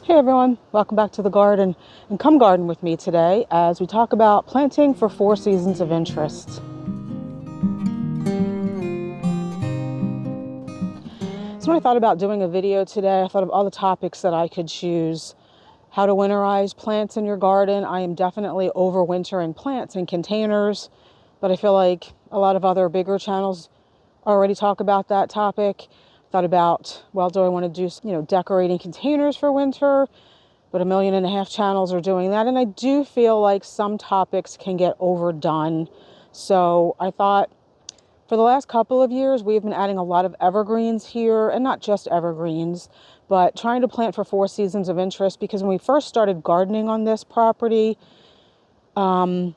Hey everyone, welcome back to the garden, and come garden with me today as we talk about planting for 4 seasons of interest. So when I thought about doing a video today, I thought of all the topics that I could choose. How to winterize plants in your garden. I am definitely overwintering plants in containers, but I feel like a lot of other bigger channels already talk about that topic. Thought about, well, do I want to do, decorating containers for winter? But 1.5 million channels are doing that. And I do feel like some topics can get overdone. So I thought for the last couple of years, we've been adding a lot of evergreens here, and not just evergreens, but trying to plant for 4 seasons of interest, because when we first started gardening on this property, I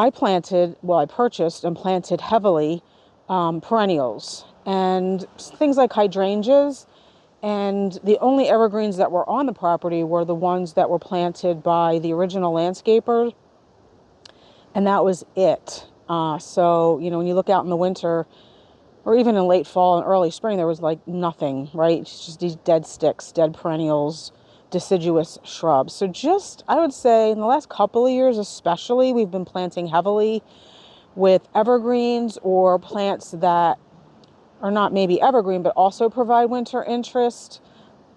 purchased and planted heavily perennials and things like hydrangeas. And the only evergreens that were on the property were the ones that were planted by the original landscaper. And that was it. So, when you look out in the winter, or even in late fall and early spring, there was like nothing, right? It's just these dead sticks, dead perennials, deciduous shrubs. So I would say in the last couple of years especially, we've been planting heavily with evergreens or plants that are not maybe evergreen, but also provide winter interest.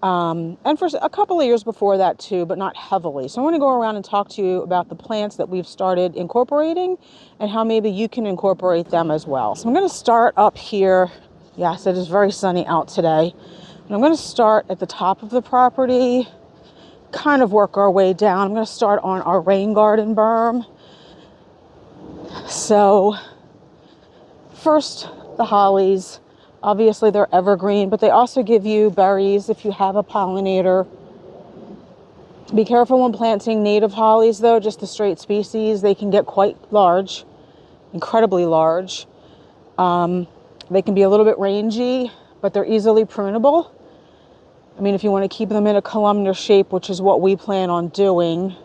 And for a couple of years before that too, but not heavily. So I want to go around and talk to you about the plants that we've started incorporating and how maybe you can incorporate them as well. So I'm going to start up here. Yes, it is very sunny out today. And I'm going to start at the top of the property, kind of work our way down. I'm going to start on our rain garden berm. So first, the hollies. Obviously, they're evergreen, but they also give you berries if you have a pollinator. Be careful when planting native hollies, though, just the straight species. They can get quite large, incredibly large. They can be a little bit rangy, but they're easily prunable. I mean, if you want to keep them in a columnar shape, which is what we plan on doing.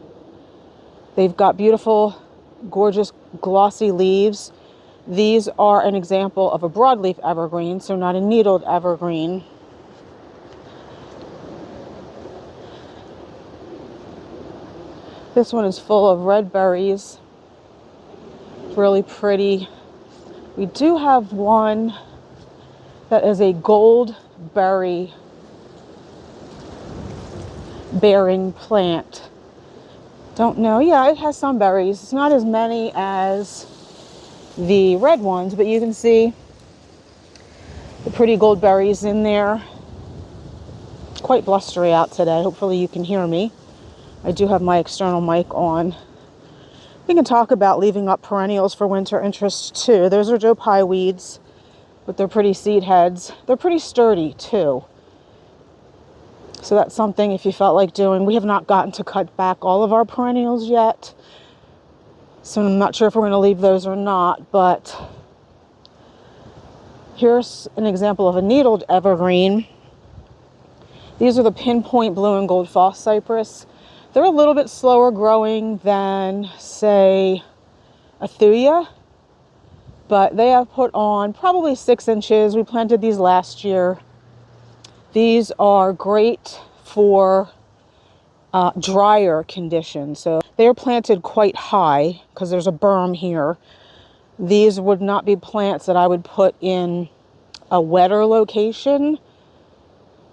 They've got beautiful, gorgeous, glossy leaves. These are an example of a broadleaf evergreen, so not a needled evergreen. This one is full of red berries. It's really pretty. We do have one that is a gold berry bearing plant. Don't know. Yeah, it has some berries. It's not as many as the red ones, but you can see the pretty gold berries in there. It's quite blustery out today. Hopefully you can hear me. I do have my external mic on. We can talk about leaving up perennials for winter interest too. Those are Joe Pye weeds with their pretty seed heads. They're pretty sturdy too. So that's something if you felt like doing. We have not gotten to cut back all of our perennials yet. So I'm not sure if we're going to leave those or not, but here's an example of a needled evergreen. These are the pinpoint blue and gold false cypress. They're a little bit slower growing than, say, a thuya, but they have put on probably 6 inches. We planted these last year. These are great for drier conditions. So they are planted quite high because there's a berm here. These would not be plants that I would put in a wetter location,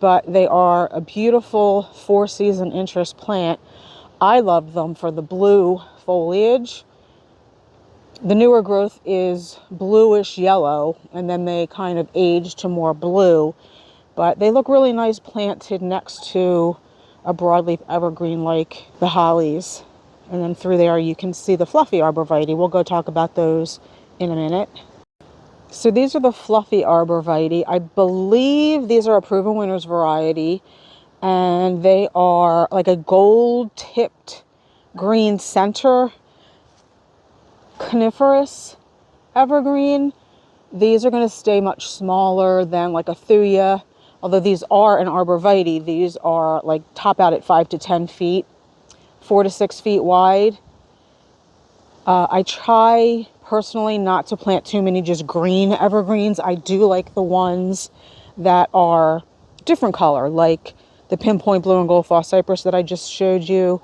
but they are a beautiful 4-season interest plant. I love them for the blue foliage. The newer growth is bluish yellow, and then they kind of age to more blue, but they look really nice planted next to a broadleaf evergreen like the hollies. And then through there you can see the fluffy arborvitae. We'll go talk about those in a minute. So these are the fluffy arborvitae. I believe these are a proven winners variety, and they are like a gold tipped green center coniferous evergreen. These are going to stay much smaller than like a thuya. Although these are an arborvitae, these are like top out at 5 to 10 feet, 4 to 6 feet wide. I try personally not to plant too many just green evergreens. I do like the ones that are different color, like the pinpoint blue and gold false cypress that I just showed you,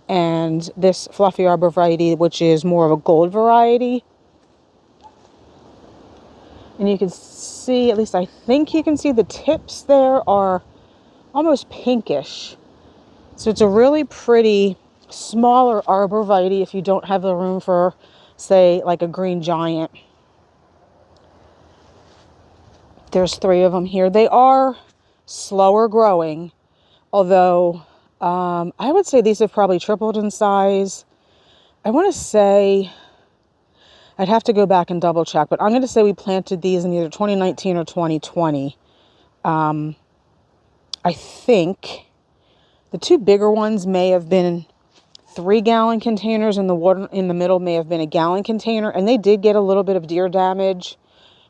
and this fluffy arborvitae, which is more of a gold variety. And you can see, at least I think you can see, the tips there are almost pinkish. So it's a really pretty smaller arborvitae if you don't have the room for, say, like a green giant. There's 3 of them here. They are slower growing, although I would say these have probably tripled in size. I want to say, I'd have to go back and double check, but I'm going to say we planted these in either 2019 or 2020. I think the 2 bigger ones may have been 3-gallon containers, and the one in the middle may have been a gallon container, and they did get a little bit of deer damage.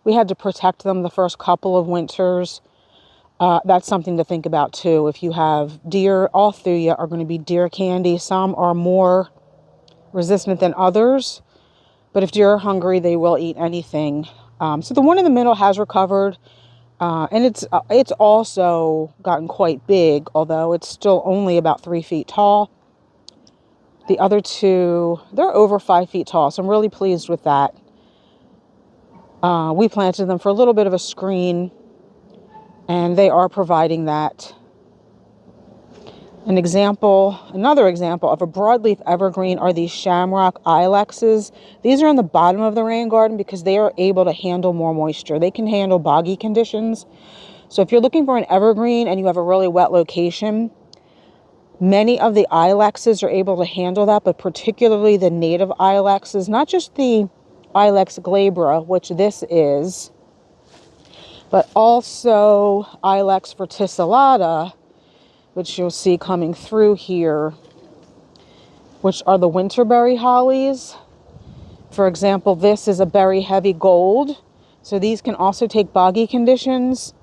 We had to protect them the first couple of winters. That's something to think about too. If you have deer, all thuya are going to be deer candy. Some are more resistant than others, but if deer are hungry, they will eat anything. So the one in the middle has recovered, and it's also gotten quite big, although it's still only about 3 feet tall. The other 2, they're over 5 feet tall, so I'm really pleased with that. We planted them for a little bit of a screen, and they are providing that. Another example of a broadleaf evergreen are these shamrock ilexes. These are in the bottom of the rain garden because they are able to handle more moisture. They can handle boggy conditions. So if you're looking for an evergreen and you have a really wet location, many of the ilexes are able to handle that, but particularly the native ilexes, not just the Ilex glabra, which this is, but also Ilex verticillata, which you'll see coming through here, which are the winterberry hollies. For example, this is a berry heavy gold. So these can also take boggy conditions,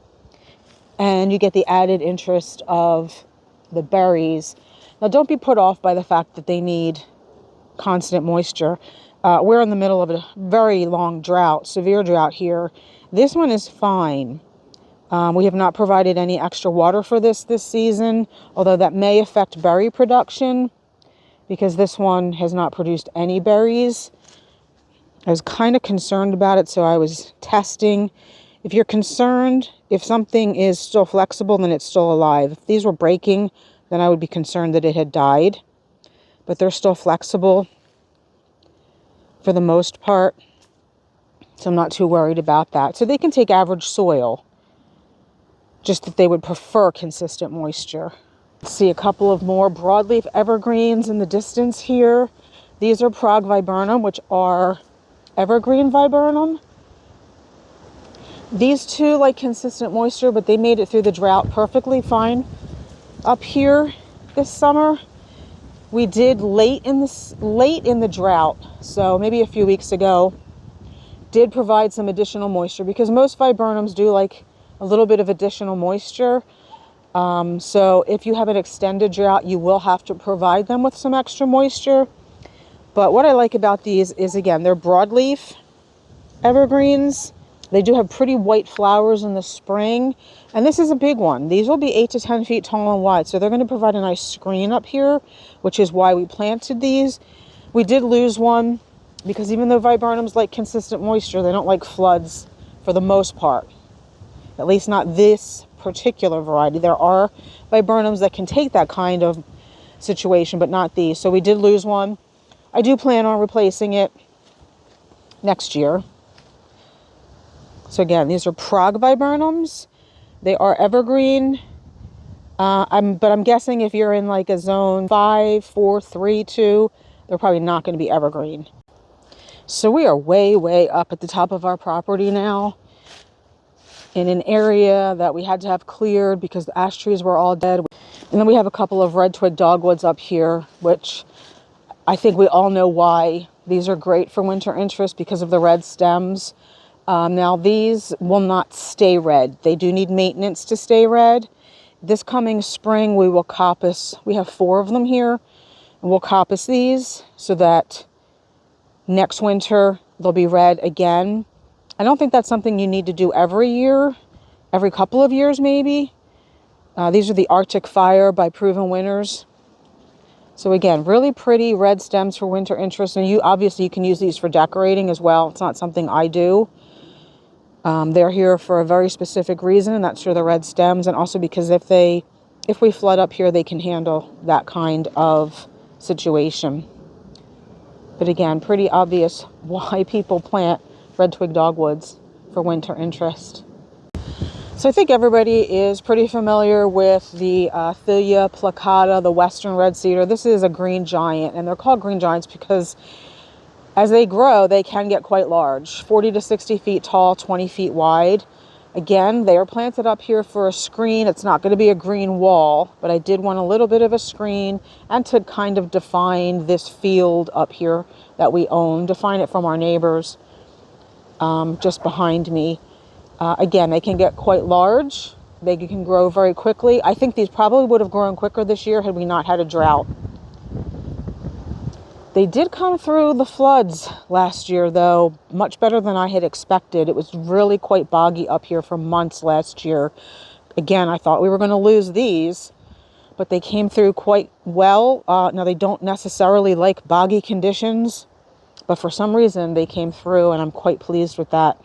and you get the added interest of the berries. Now, don't be put off by the fact that they need constant moisture. We're in the middle of a very long drought, severe drought here. This one is fine. We have not provided any extra water for this season, although that may affect berry production because this one has not produced any berries. I was kind of concerned about it, so I was testing. If you're concerned, if something is still flexible, then it's still alive. If these were breaking, then I would be concerned that it had died. But they're still flexible for the most part, so I'm not too worried about that. So they can take average soil, just that they would prefer consistent moisture. See a couple of more broadleaf evergreens in the distance here. These are Prague viburnum, which are evergreen viburnum. These 2 like consistent moisture, but they made it through the drought perfectly fine. Up here this summer, we did late in the drought, so maybe a few weeks ago, did provide some additional moisture because most viburnums do like a little bit of additional moisture. So if you have an extended drought, you will have to provide them with some extra moisture. But what I like about these is, again, they're broadleaf evergreens. They do have pretty white flowers in the spring. And this is a big one. These will be 8 to 10 feet tall and wide. So they're going to provide a nice screen up here, which is why we planted these. We did lose one because even though viburnums like consistent moisture, they don't like floods for the most part. At least not this particular variety. There are viburnums that can take that kind of situation, but not these. So we did lose one. I do plan on replacing it next year. So again, these are Prague viburnums. They are evergreen. But I'm guessing if you're in like a zone 5, 4, 3, 2, they're probably not going to be evergreen. So we are way, way up at the top of our property now, in an area that we had to have cleared because the ash trees were all dead. And then we have a couple of red twig dogwoods up here, which I think we all know why. These are great for winter interest because of the red stems. Now these will not stay red. They do need maintenance to stay red. This coming spring we will coppice. We have 4 of them here, and we'll coppice these so that next winter they'll be red again. I don't think that's something you need to do every year, every couple of years maybe. These are the Arctic Fire by Proven Winners. So again, really pretty red stems for winter interest. And obviously you can use these for decorating as well. It's not something I do. They're here for a very specific reason, and that's for the red stems, and also because if we flood up here, they can handle that kind of situation. But again, pretty obvious why people plant red twig dogwoods for winter interest. So I think everybody is pretty familiar with the Thyia placata, the western red cedar. This is a green giant, and they're called green giants because as they grow, they can get quite large, 40 to 60 feet tall, 20 feet wide. Again, they are planted up here for a screen. It's not going to be a green wall, but I did want a little bit of a screen and to kind of define this field up here that we own, define it from our neighbors just behind me. Again, they can get quite large. They can grow very quickly. I think these probably would have grown quicker this year had we not had a drought. They did come through the floods last year, though, much better than I had expected. It was really quite boggy up here for months last year. Again, I thought we were going to lose these, but they came through quite well. Now, they don't necessarily like boggy conditions, but for some reason they came through, and I'm quite pleased with that.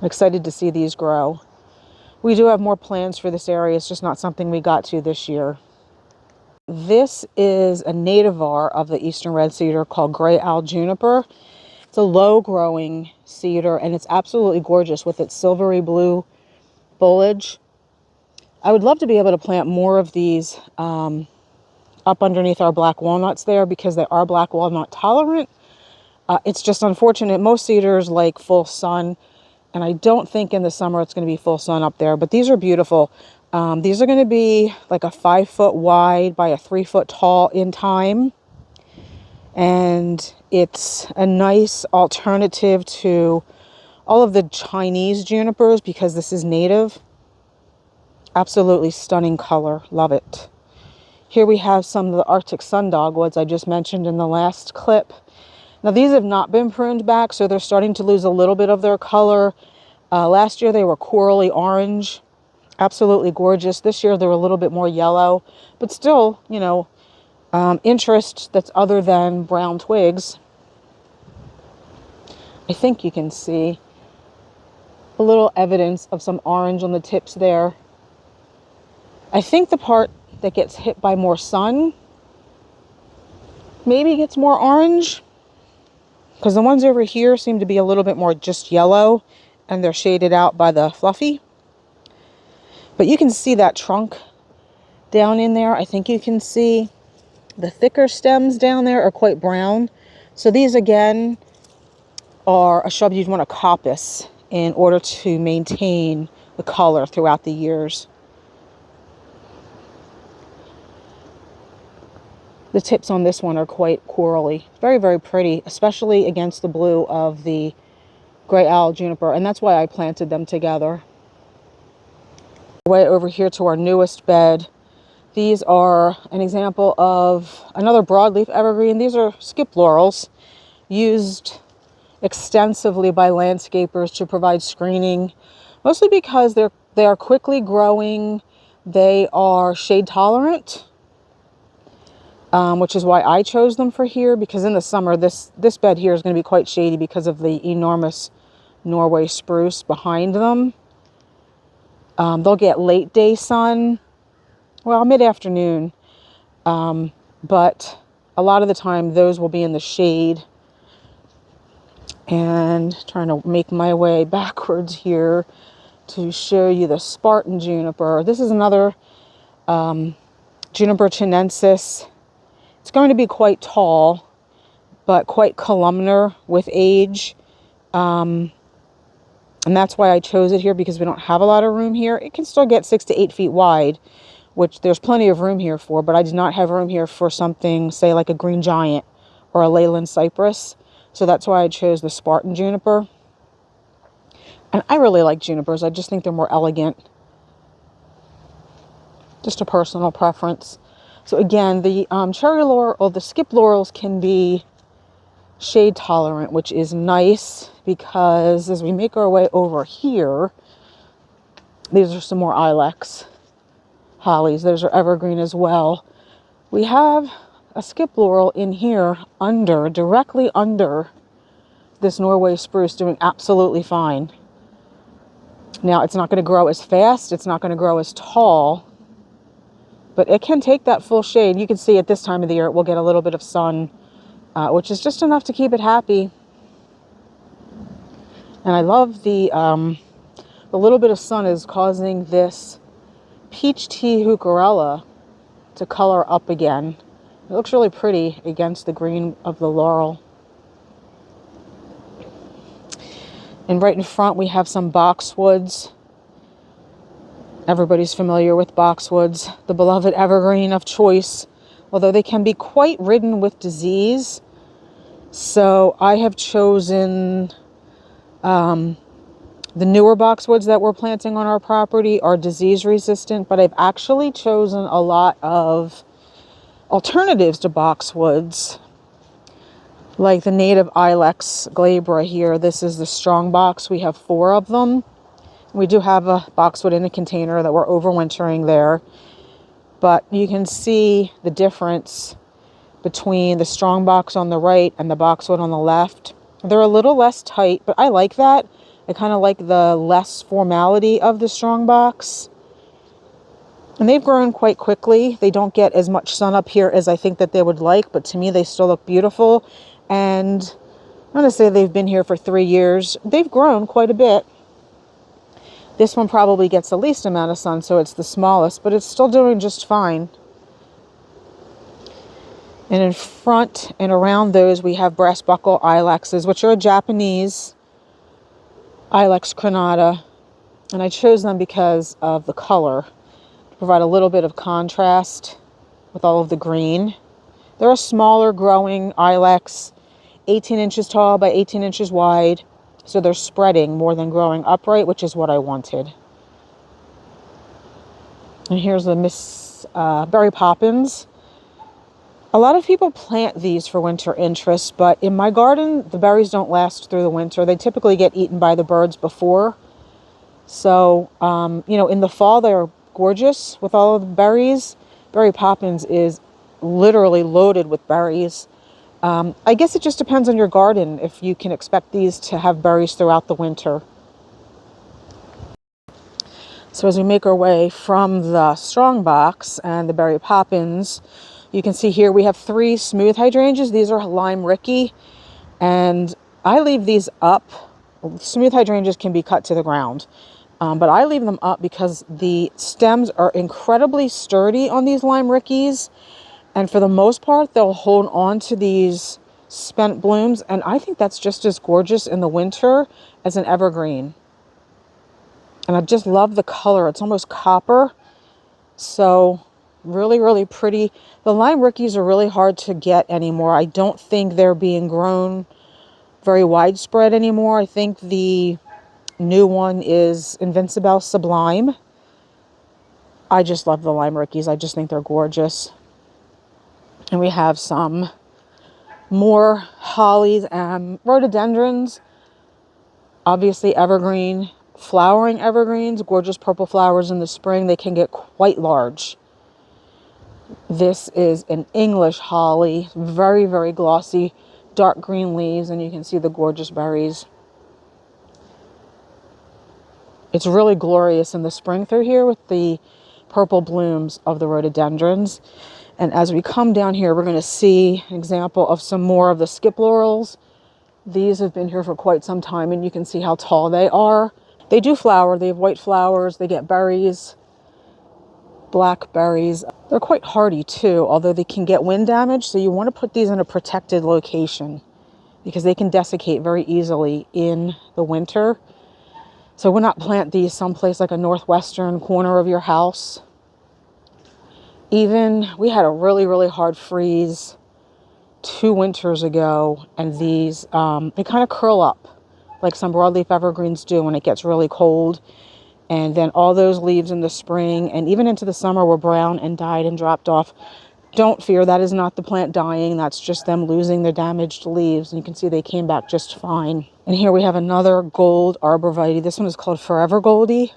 I'm excited to see these grow. We do have more plans for this area. It's just not something we got to this year. This is a nativar of the eastern red cedar called gray owl juniper. It's a low-growing cedar, and it's absolutely gorgeous with its silvery blue foliage. I would love to be able to plant more of these up underneath our black walnuts there because they are black walnut tolerant. It's just unfortunate. Most cedars like full sun, and I don't think in the summer it's going to be full sun up there, but these are beautiful. These are going to be like a 5-foot wide by a 3-foot tall in time. And it's a nice alternative to all of the Chinese junipers because this is native. Absolutely stunning color. Love it. Here we have some of the Arctic sun dogwoods I just mentioned in the last clip. Now these have not been pruned back, so they're starting to lose a little bit of their color. Last year they were corally orange. Absolutely gorgeous. This year they're a little bit more yellow, but still, you know, interest that's other than brown twigs. I think you can see a little evidence of some orange on the tips there. I think the part that gets hit by more sun maybe gets more orange, because the ones over here seem to be a little bit more just yellow, and they're shaded out by the fluffy. But you can see that trunk down in there. I think you can see the thicker stems down there are quite brown. So these again are a shrub you'd want to coppice in order to maintain the color throughout the years. The tips on this one are quite corally. Very, very pretty, especially against the blue of the gray owl juniper, and that's why I planted them together. Way over here to our newest bed. These are an example of another broadleaf evergreen. These are skip laurels used extensively by landscapers to provide screening, mostly because they are quickly growing. They are shade tolerant, which is why I chose them for here, because in the summer this bed here is going to be quite shady because of the enormous Norway spruce behind them. They'll get late day sun, well, mid-afternoon, but a lot of the time those will be in the shade. And trying to make my way backwards here to show you the Spartan juniper. This is another Juniper chinensis. It's going to be quite tall, but quite columnar with age. And that's why I chose it here, because we don't have a lot of room here. It can still get 6 to 8 feet wide, which there's plenty of room here for, but I did not have room here for something, say, like a green giant or a Leyland cypress. So that's why I chose the Spartan juniper. And I really like junipers. I just think they're more elegant. Just a personal preference. So again, the cherry laurel or the skip laurels can be shade tolerant, which is nice, because as we make our way over here, these are some more ilex. hollies. Those are evergreen as well. We have a skip laurel in here directly under this Norway spruce, doing absolutely fine. Now, it's not going to grow as fast. It's not going to grow as tall, but it can take that full shade. You can see at this time of the year, it will get a little bit of sun, which is just enough to keep it happy. And I love the little bit of sun is causing this peach tea heucherella to color up again. It looks really pretty against the green of the laurel. And right in front, we have some boxwoods. Everybody's familiar with boxwoods, the beloved evergreen of choice, although they can be quite ridden with disease. So I have chosen the newer boxwoods that we're planting on our property are disease resistant, but I've actually chosen a lot of alternatives to boxwoods, like the native Ilex glabra here. This is the strong box. We have 4 of them. We do have a boxwood in a container that we're overwintering there, but you can see the difference between the strong box on the right and the boxwood on the left. They're a little less tight, but I like that. I kind of like the less formality of the strong box. And they've grown quite quickly. They don't get as much sun up here as I think that they would like, but to me they still look beautiful. And I'm going to say they've been here for 3 years. They've grown quite a bit. This one probably gets the least amount of sun, so it's the smallest, but it's still doing just fine. And in front and around those, we have brass buckle ilexes, which are a Japanese Ilex crenata. And I chose them because of the color, to provide a little bit of contrast with all of the green. They're a smaller growing ilex, 18 inches tall by 18 inches wide. So they're spreading more than growing upright, which is what I wanted. And here's the Miss Berry Poppins. A lot of people plant these for winter interest, but in my garden, the berries don't last through the winter. They typically get eaten by the birds before. So, in the fall, they're gorgeous with all of the berries. Berry Poppins is literally loaded with berries. I guess it just depends on your garden if you can expect these to have berries throughout the winter. So as we make our way from the strong box and the Berry Poppins, you can see here we have 3 smooth hydrangeas. These are lime ricky, and I leave these up. Smooth hydrangeas can be cut to the ground, but I leave them up because the stems are incredibly sturdy on these lime rickies, and for the most part, they'll hold on to these spent blooms, and I think that's just as gorgeous in the winter as an evergreen. And I just love the color. It's almost copper, so really, really pretty. The lime rickies are really hard to get anymore. I don't think they're being grown very widespread anymore. I think the new one is Invincibelle Sublime. I just love the lime rickies. I just think they're gorgeous. And we have some more hollies and rhododendrons. Obviously evergreen, flowering evergreens, gorgeous purple flowers in the spring. They can get quite large. This is an English holly, very, very glossy, dark green leaves, and you can see the gorgeous berries. It's really glorious in the spring through here with the purple blooms of the rhododendrons. And as we come down here, we're going to see an example of some more of the skip laurels. These have been here for quite some time, and you can see how tall they are. They do flower. They have white flowers. They get berries, black berries. They're quite hardy too, although they can get wind damage. So you want to put these in a protected location because they can desiccate very easily in the winter. So why not plant these someplace like a northwestern corner of your house? Even we had a really, really hard freeze 2 winters ago, and these they kind of curl up like some broadleaf evergreens do when it gets really cold. And then all those leaves in the spring and even into the summer were brown and died and dropped off. Don't fear, that is not the plant dying. That's just them losing their damaged leaves. And you can see they came back just fine. And here we have another gold arborvitae. This one is called Forever Goldie.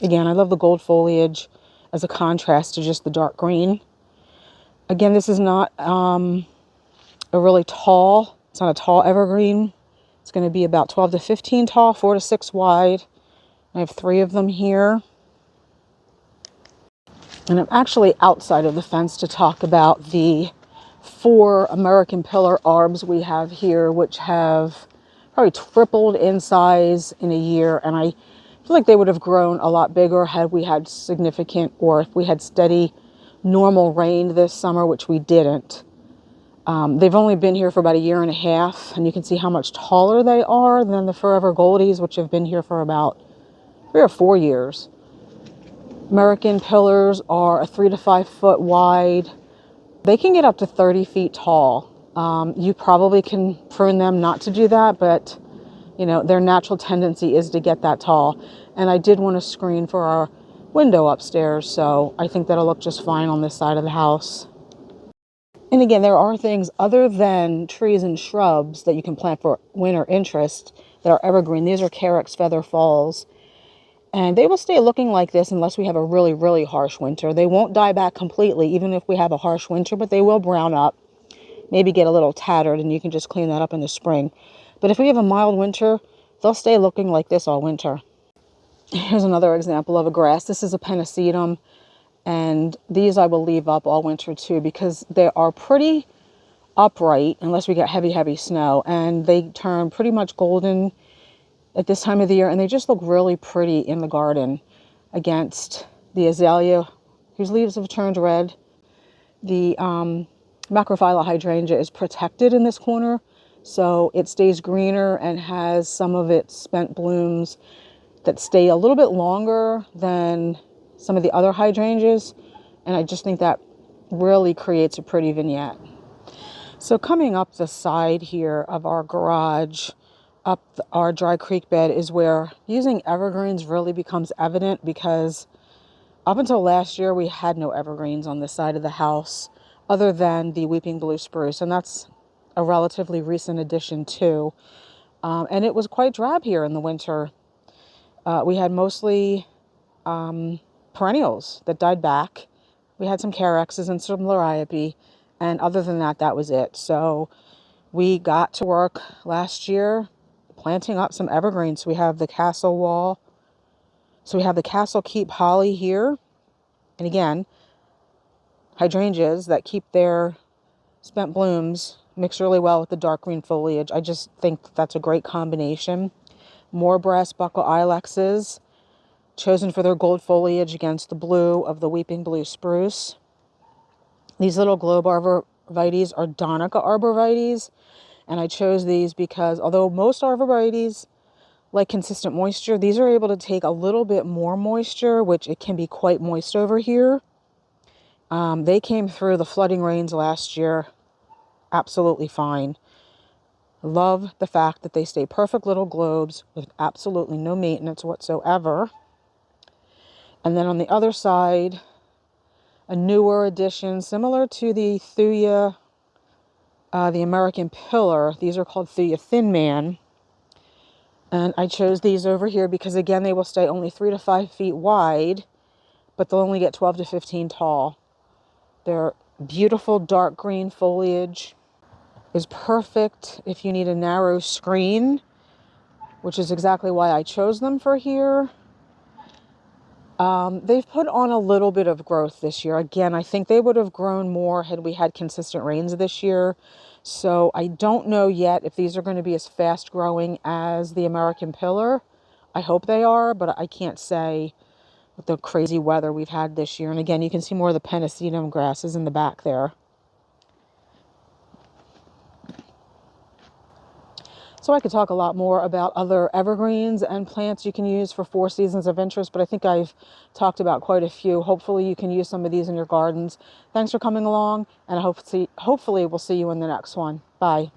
Again, I love the gold foliage as a contrast to just the dark green. Again, this is not a really tall, it's not a tall evergreen. It's going to be about 12 to 15 tall, 4 to 6 wide. I have 3 of them here. And I'm actually outside of the fence to talk about the 4 American pillar arbs we have here, which have probably tripled in size in a year. And I feel like they would have grown a lot bigger had we had significant, or if we had steady, normal rain this summer, which we didn't. They've only been here for about a year and a half, and you can see how much taller they are than the Forever Goldies, which have been here for about 3 or 4 years. American pillars are a 3 to 5 foot wide. They can get up to 30 feet tall. You probably can prune them not to do that, but you know, their natural tendency is to get that tall. And I did want to screen for our window upstairs, so I think that'll look just fine on this side of the house. And again, there are things other than trees and shrubs that you can plant for winter interest that are evergreen. These are Carex feather falls. And they will stay looking like this unless we have a really, really harsh winter. They won't die back completely, even if we have a harsh winter, but they will brown up, maybe get a little tattered, and you can just clean that up in the spring. But if we have a mild winter, they'll stay looking like this all winter. Here's another example of a grass. This is a pennisetum, and these I will leave up all winter too because they are pretty upright unless we get heavy, heavy snow, and they turn pretty much golden at this time of the year, and they just look really pretty in the garden against the azalea whose leaves have turned red. The macrophylla hydrangea is protected in this corner, so it stays greener and has some of its spent blooms that stay a little bit longer than some of the other hydrangeas, and I just think that really creates a pretty vignette. So coming up the side here of our garage, up our dry creek bed, is where using evergreens really becomes evident, because up until last year we had no evergreens on this side of the house other than the weeping blue spruce, and that's a relatively recent addition too. And it was quite drab here in the winter. We had mostly perennials that died back. We had some Carexes and some Liriope, and other than that, that was it. So we got to work last year planting up some evergreens. We have the castle wall. So we have the castle keep holly here. And again, hydrangeas that keep their spent blooms mix really well with the dark green foliage. I just think that's a great combination. More brass buckle ilexes, chosen for their gold foliage against the blue of the weeping blue spruce. These little globe arborvitaes are Donica arborvitaes, and I chose these because although most arborvitaes like consistent moisture, these are able to take a little bit more moisture, which it can be quite moist over here. They came through the flooding rains last year absolutely fine. Love the fact that they stay perfect little globes with absolutely no maintenance whatsoever. And then on the other side, a newer addition similar to the Thuya, the American pillar. These are called Thuya Thin Man. And I chose these over here because, again, they will stay only 3 to 5 feet wide, but they'll only get 12 to 15 tall. Their beautiful dark green foliage is perfect if you need a narrow screen, which is exactly why I chose them for here. They've put on a little bit of growth this year. Again, I think they would have grown more had we had consistent rains this year. So I don't know yet if these are going to be as fast growing as the American pillar. I hope they are, but I can't say with the crazy weather we've had this year. And again, you can see more of the pennisetum grasses in the back there. So I could talk a lot more about other evergreens and plants you can use for 4 seasons of interest, but I think I've talked about quite a few. Hopefully you can use some of these in your gardens. Thanks for coming along, and hopefully we'll see you in the next one. Bye.